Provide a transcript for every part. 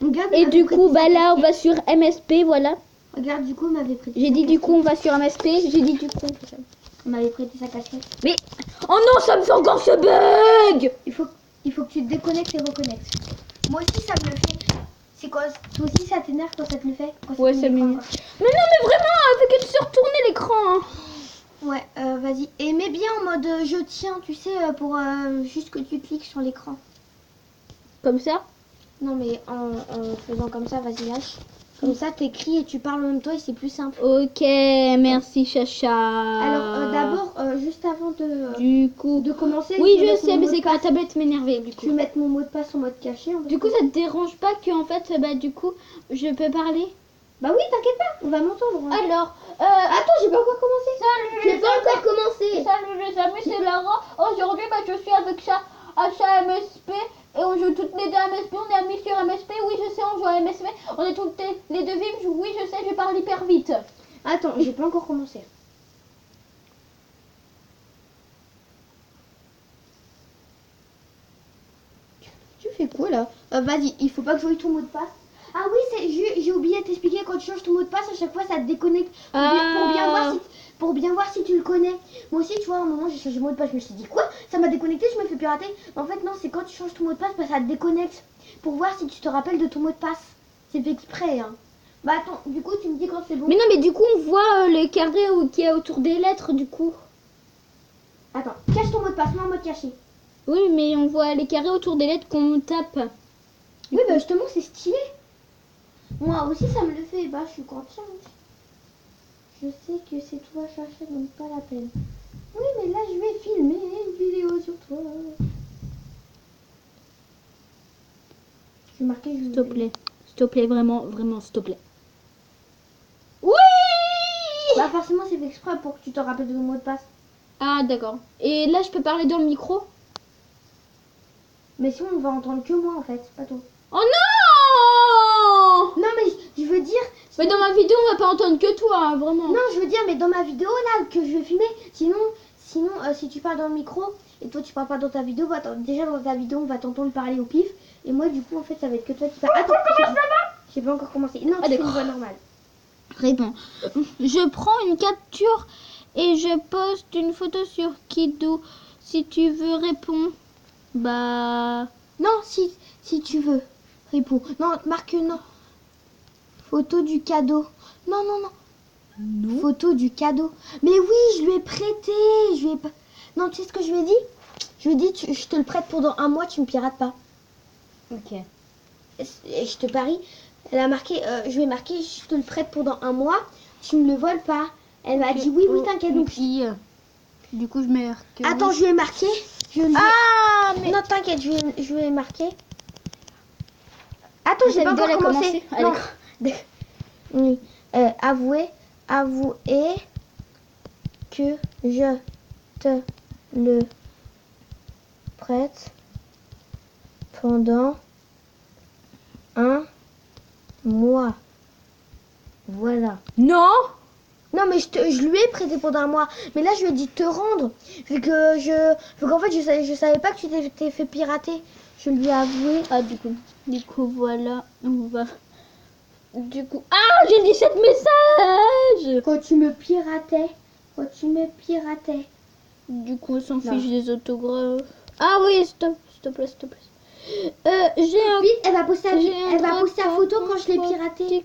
Regarde, Et du coup, bah là, on va sur MSP, voilà. Regarde, du coup, on m'avait prêté. J'ai dit du coup, on va sur MSP. J'ai dit du coup. On m'avait prêté sa casquette. Mais oh non, ça me fait encore ce bug. Il faut que tu te déconnectes et reconnectes. Moi aussi, ça me le fait. C'est quoi? Toi aussi, ça t'énerve quand ça te le fait? Ouais, ça m'énerve. Mais non, mais vraiment, avec que de se retourner l'écran. Hein. Ouais, vas-y. Et mets bien en mode je tiens, tu sais, pour juste que tu cliques sur l'écran. Comme ça? Non, mais en faisant comme ça, vas-y, lâche. Comme ça, t'écris et tu parles en même temps et c'est plus simple. Ok, merci Chacha. Alors, d'abord, juste avant du coup, de commencer, oui, je vais je mettre sais, mon mais mot de c'est quand la passe. tablette m'énervait du Je coup. vais mettre mon mot de passe en mode caché. Du coup, ça te dérange pas que en fait, bah du coup, je peux parler? Bah oui, t'inquiète pas, on va m'entendre. Hein. Alors, Attends, j'ai pas encore commencé. salut J'ai pas encore commencé. Salut les amis, c'est Lara. Aujourd'hui, bah, je suis avec Acha MSP et on joue toutes les deux à MSP. On est amis sur MSP. Oui, je sais, on joue à MSP. On est toutes les deux vives. Oui, je sais, je parle hyper vite. Attends, j'ai pas encore commencé. Tu fais quoi là? Vas-y, il faut pas que je voie ton mot de passe. Ah oui, j'ai oublié de t'expliquer, quand tu changes ton mot de passe, à chaque fois ça te déconnecte pour bien voir si tu le connais. Moi aussi, tu vois, à un moment j'ai changé mon mot de passe, je me suis dit quoi? Ça m'a déconnecté, je me fais pirater. En fait non, c'est quand tu changes ton mot de passe, bah, ça te déconnecte pour voir si tu te rappelles de ton mot de passe. C'est fait exprès, hein. Bah attends, du coup tu me dis quand c'est bon. Mais non, mais du coup, on voit les carrés qui est autour des lettres, du coup. Attends, cache ton mot de passe, mets en mode caché. Oui, mais on voit les carrés autour des lettres qu'on tape. Oui, bah justement, c'est stylé. Moi aussi, ça me le fait. Bah, je suis consciente. Je sais que c'est toi chercher, donc pas la peine. Oui, mais là, je vais filmer une vidéo sur toi. Je vais marquer. S'il te plaît, vraiment, vraiment, s'il te plaît. Oui! Bah, forcément, c'est fait exprès pour que tu te rappelles de ton mot de passe. Ah, d'accord. Et là, je peux parler dans le micro? Mais sinon, on va entendre que moi en fait, pas toi. Oh non! Non, mais je veux dire. Mais dans ma vidéo, on va pas entendre que toi, hein, vraiment. Non, je veux dire, mais dans ma vidéo là que je vais filmer, sinon, si tu parles dans le micro et toi tu parles pas dans ta vidéo, bah, déjà dans ta vidéo on va t'entendre parler au pif et moi du coup en fait ça va être que toi qui parles. Attends, j'ai pas encore commencé. Non, tu fais une voix normale. Réponds. Je prends une capture et je poste une photo sur Kido. Si tu veux répondre, bah Non, si tu veux, réponds. Non, marque non. Photo du cadeau. Non, non, non. non. Photo du cadeau. Mais oui, je lui ai prêté. Je lui ai pas. Non, tu sais ce que je lui ai dit? Je lui ai dit, je te le prête pendant un mois, tu me pirates pas. Ok. Et je te parie, elle a marqué, je lui ai marqué, je te le prête pendant un mois, tu me le voles pas. Elle m'a dit oui, oui, t'inquiète. Donc, du coup, je mets. attends, je lui ai marqué. Ah, mais. Non, t'inquiète, je lui ai marqué. Attends, j'ai pas encore commencé. Non. Oui. Avouer que je te le prête pendant un mois. Voilà. Non. Non, mais je lui ai prêté pendant un mois. Mais là, je lui ai dit de te rendre. Vu qu'en fait, je savais pas que tu t'es fait pirater. Je lui ai avoué. Ah, du coup, voilà. On va. Du coup. Ah, j'ai 17 messages. Quand tu me piratais. Du coup, on s'en Non. fiche des autographes. Ah oui, stop, s'il te plaît, s'il te plaît. J'ai un. Vite, elle va poster J'ai la photo quand je l'ai piraté.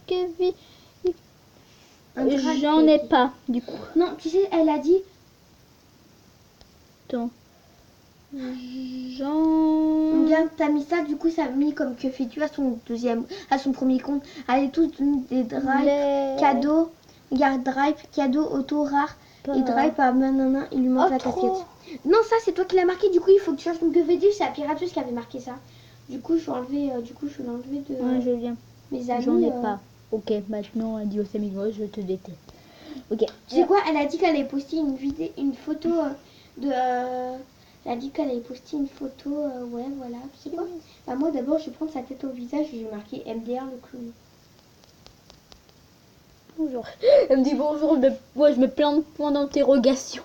J'en ai pas, du coup. Non, tu sais, elle a dit. Attends. J'en. Regarde, t'as mis ça, du coup, ça a mis comme que fais-tu à son premier compte. Elle est toutes des drives, cadeaux. Regarde, drive, cadeau, auto, rare. Et drive, nanana, il lui manque la casquette. Non, ça, c'est toi qui l'as marqué, du coup, il faut que tu changes ton que fais-tu. C'est la pirateuse qui avait marqué ça. Du coup, je vais enlever, de Ouais, je viens. mes amis. J'en ai pas. Ok, maintenant, adios amigos, je te déteste. Ok. Tu sais quoi, elle a dit qu'elle allait poster une photo de... Elle a dit qu'elle allait poster une photo, ouais, voilà. Tu sais quoi? Bah, moi, d'abord, je vais prendre sa tête au visage et je vais marquer MDR le clown. Bonjour. Elle me dit bonjour, moi je mets plein de points d'interrogation.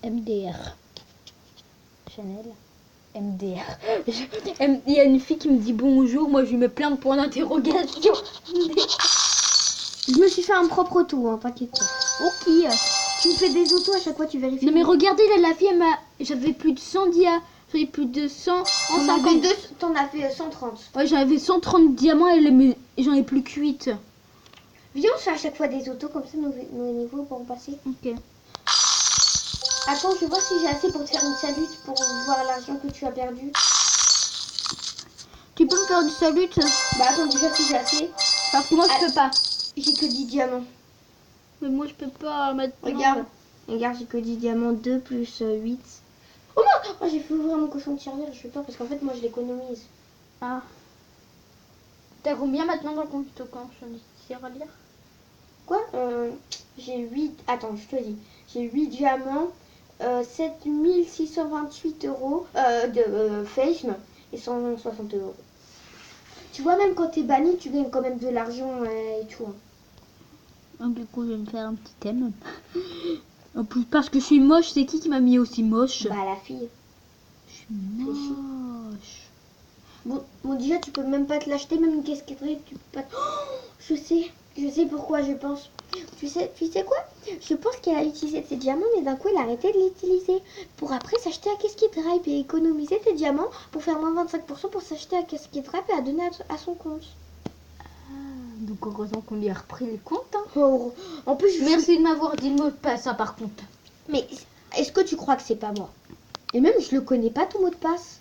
MDR. Chanel. MDR. Il y a une fille qui me dit bonjour, moi je lui mets plein de points d'interrogation. Je me suis fait un propre auto, hein, t'inquiète pas. Ok. Tu me fais des autos à chaque fois, tu vérifies. Non mais regardez là, la fille elle m'a... J'avais plus de 100 j'avais plus de 100 en 50. T'en as fait 130. Ouais, j'avais 130 diamants et j'en ai plus que 8. Viens, on se fait à chaque fois des autos, comme ça nos niveaux pourront passer. Ok. Attends, je vais voir si j'ai assez pour te faire une salute pour voir l'argent que tu as perdu. Tu peux me faire du salut? Bah attends, déjà si j'ai assez. Parce que moi je peux pas. J'ai que 10 diamants. Mais moi je peux pas maintenant. Regarde, j'ai que 10 diamants, 2 plus 8. Oh non, oh, j'ai fait ouvrir mon cochon de tirelire, je fais pas parce qu'en fait moi je l'économise. Ah. T'as combien maintenant dans ton cochon de tirelire? Quoi J'ai 8. Attends, je te dis. J'ai 8 diamants, 7628 euros de Fame et 160 euros. Tu vois, même quand t'es banni, tu gagnes quand même de l'argent et tout. Hein. Donc, du coup, je vais me faire un petit thème. En plus, parce que je suis moche, c'est qui m'a mis aussi moche? Bah, la fille. Je suis moche. Bon, déjà, tu peux même pas te l'acheter, même une casquette, tu peux pas. Oh, je sais pourquoi je pense. Tu sais quoi? Je pense qu'elle a utilisé ses diamants, mais d'un coup, elle a arrêté de l'utiliser. Pour après s'acheter un casquette drive et économiser tes diamants pour faire moins 25% pour s'acheter un casquette drive et à donner à son compte. Donc, heureusement qu'on lui a repris les comptes. Hein. Oh, en plus, merci de m'avoir dit le mot de passe, hein, par contre. Mais est-ce que tu crois que c'est pas moi? Et même, je le connais pas, ton mot de passe.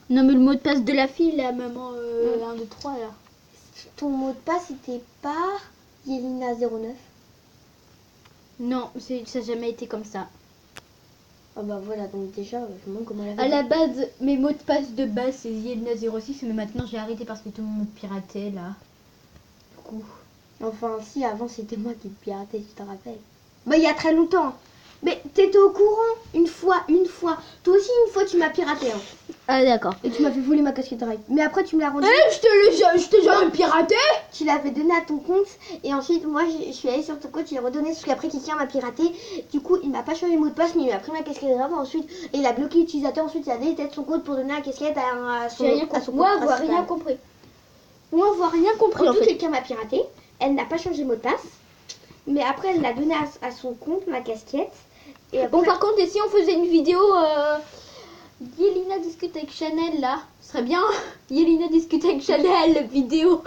Non, mais le mot de passe de la fille, là, maman, 1, 2, 3, là. Ton mot de passe, c'était pas Yelina09? Non, ça n'a jamais été comme ça. Ah bah voilà, donc déjà, je me demande comment elle avait. À la base, mes mots de passe de base, c'est Yelina06, mais maintenant j'ai arrêté parce que tout le monde me piratait, là. Du coup. Enfin, si, avant, c'était moi qui te piratais, tu te rappelles. Bah, il y a très longtemps. Mais t'étais au courant une fois. Toi aussi, une fois, tu m'as piraté. Hein. Ah, d'accord. Et tu m'as fait voler ma casquette drive. Mais après, tu me l'as rendu. Je t'ai jamais piraté. Tu l'avais donné à ton compte. Et ensuite, moi, je suis allée sur ton compte, je l'ai redonné. Parce qu'après, quelqu'un m'a piraté. Du coup, il m'a pas changé le mot de passe, mais il m'a pris ma casquette drive. Ensuite, et il a bloqué l'utilisateur. Ensuite, il a délité son compte pour donner la casquette à son compte. Moi, avoir rien compris. Moi, avoir rien compris. En tout, quelqu'un m'a piraté. Elle n'a pas changé le mot de passe. Mais après, elle l'a donné à son compte, ma casquette. Et après... Bon, par contre, et si on faisait une vidéo Yelina discute avec Chanel, là, ce serait bien. Yelina discute avec Chanel, vidéo.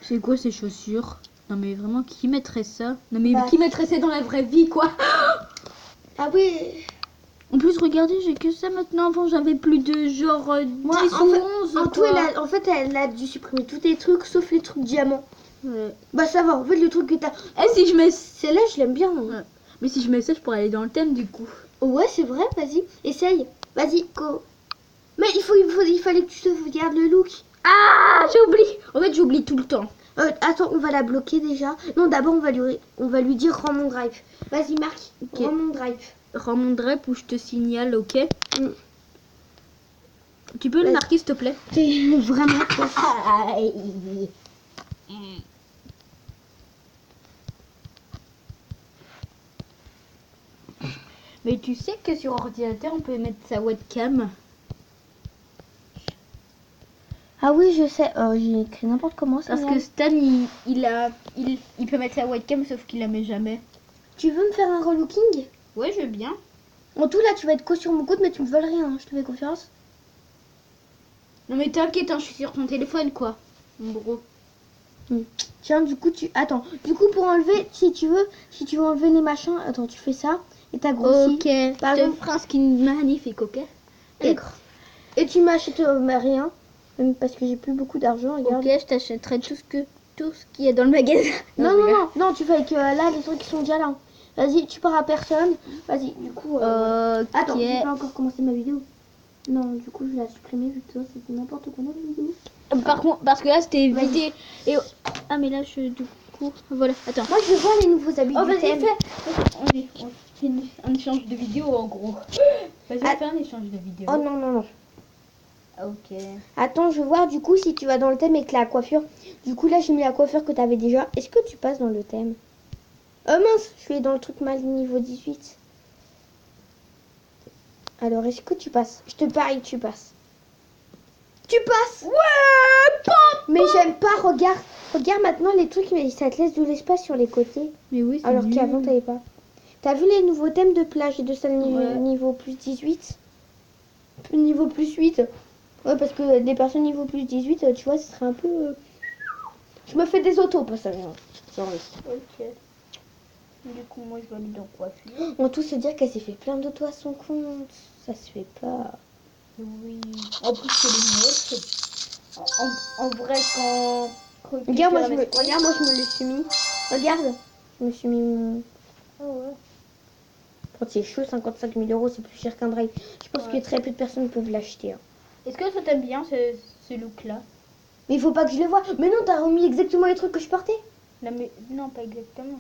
C'est quoi ces chaussures? Non, mais vraiment, qui mettrait ça? Non, mais qui mettrait ça dans la vraie vie, quoi? Ah oui. En plus, regardez, j'ai que ça maintenant. Avant, j'avais plus de genre 10 ou 11. En tout, elle a dû supprimer tous tes trucs, sauf les trucs diamants. Ouais. Bah ça va, en fait le truc que t'as... Eh, si je mets... Celle-là, je l'aime bien. Hein. Ouais. Mais si je mets ça, je pourrais aller dans le thème, du coup. Ouais, c'est vrai, vas-y, essaye. Vas-y, go. Mais il fallait que tu sauvegardes le look. Ah, j'ai oublié. En fait, j'oublie tout le temps. Attends, on va la bloquer déjà. Non, d'abord, on va lui dire rends mon drive. Vas-y, Marc, okay. Rends mon drive. Rends mon drive ou je te signale, ok. Tu peux le marquer, s'il te plaît? T'es vraiment... Mais tu sais que sur ordinateur, on peut mettre sa webcam. Ah oui, je sais. J'ai écrit n'importe comment. Parce que Stan, il peut mettre la webcam, sauf qu'il la met jamais. Tu veux me faire un relooking? Ouais, je veux bien. En tout, là, tu vas être co sur mon coude, mais tu me voles rien. Hein. Je te fais confiance. Non, mais t'inquiète, hein, je suis sur ton téléphone, quoi. En gros. Tiens, du coup, Attends. Du coup, pour enlever, si tu veux enlever les machins, attends, tu fais ça. Et t'as grossi. Ok, je te ferai un skin magnifique, ok? D'accord. Et tu m'achètes rien. Même parce que j'ai plus beaucoup d'argent, regarde. Ok, je t'achèterai tout ce qu'il y a dans le magasin. Non, tu fais avec là les trucs qui sont déjà là. Vas-y, tu pars à personne. Vas-y, du coup. Attends, j'ai pas encore commencé ma vidéo. Non, du coup, je l'ai supprimé vu que toi, c'était n'importe quoi dans la vidéo. Par contre, parce que là, c'était vidéo. Et... Ah, mais là, du coup, voilà, attends. Moi, je vois les nouveaux habits du thème. On fait un échange de vidéo, en gros. Vas-y, on fait un échange de vidéo. Oh non. Ok. Attends, je veux voir du coup si tu vas dans le thème avec la coiffure. Du coup, là, j'ai mis la coiffure que tu avais déjà. Est-ce que tu passes dans le thème? Oh mince, je suis dans le truc mal niveau 18. Alors, est-ce que tu passes? Je te parie que tu passes. Tu passes? Ouais, pom. Mais j'aime pas, regarde. Regarde maintenant les trucs, mais ça te laisse de l'espace sur les côtés. Mais oui, c'est Alors nul. qu'avant, t'avais pas. T'as vu les nouveaux thèmes de plage et de salle Ouais. niveau plus 18? Niveau plus 8. Ouais, parce que des personnes niveau plus 18, tu vois, ce serait un peu... Je me fais des autos, pas ça. Ok. Du coup, moi, je vais aller dans coiffure. On va tous se dire qu'elle s'est fait plein d'autos à son compte. Ça se fait pas. Oui. En plus, c'est les notes. En vrai, quand... Regarde, moi, regarde, moi, je me le suis mis. Regarde. Je me suis mis mon... Ah ouais. Quand c'est chaud, 55 000 euros, c'est plus cher qu'un drive. Je pense Ouais. que très peu de personnes peuvent l'acheter. Hein. Est-ce que toi, t'aimes bien ce look-là? Mais il faut pas que je le voie. Mais non, t'as remis exactement les trucs que je portais. Non, mais... Non, pas exactement.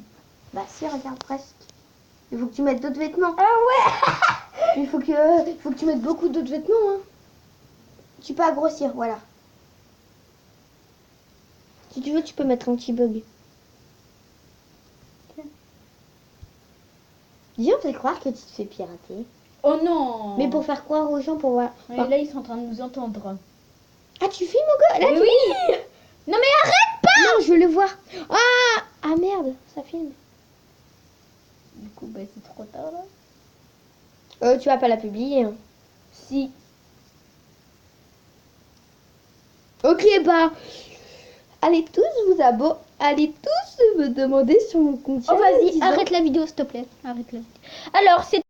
Bah si, regarde, presque. Il faut que tu mettes d'autres vêtements. Ah ouais. Il faut que tu mettes beaucoup d'autres vêtements. Hein. Tu peux grossir, voilà. Si tu veux, tu peux mettre un petit bug. Dis, on peut croire que tu te fais pirater. Oh non. Mais pour faire croire aux gens, pour voir. Ouais, là, ils sont en train de nous entendre. Ah, tu filmes encore? Là, Mais tu oui. Non, mais arrête pas. Non, je veux le voir. Ah merde, ça filme. Du coup, bah, c'est trop tard, là. Tu vas pas la publier. Hein. Si. Ok, bah. Allez tous vous abonner. Allez tous me demander sur mon compte. Oh, vas-y, arrête la vidéo, s'il te plaît. Arrête la vidéo. Alors, c'est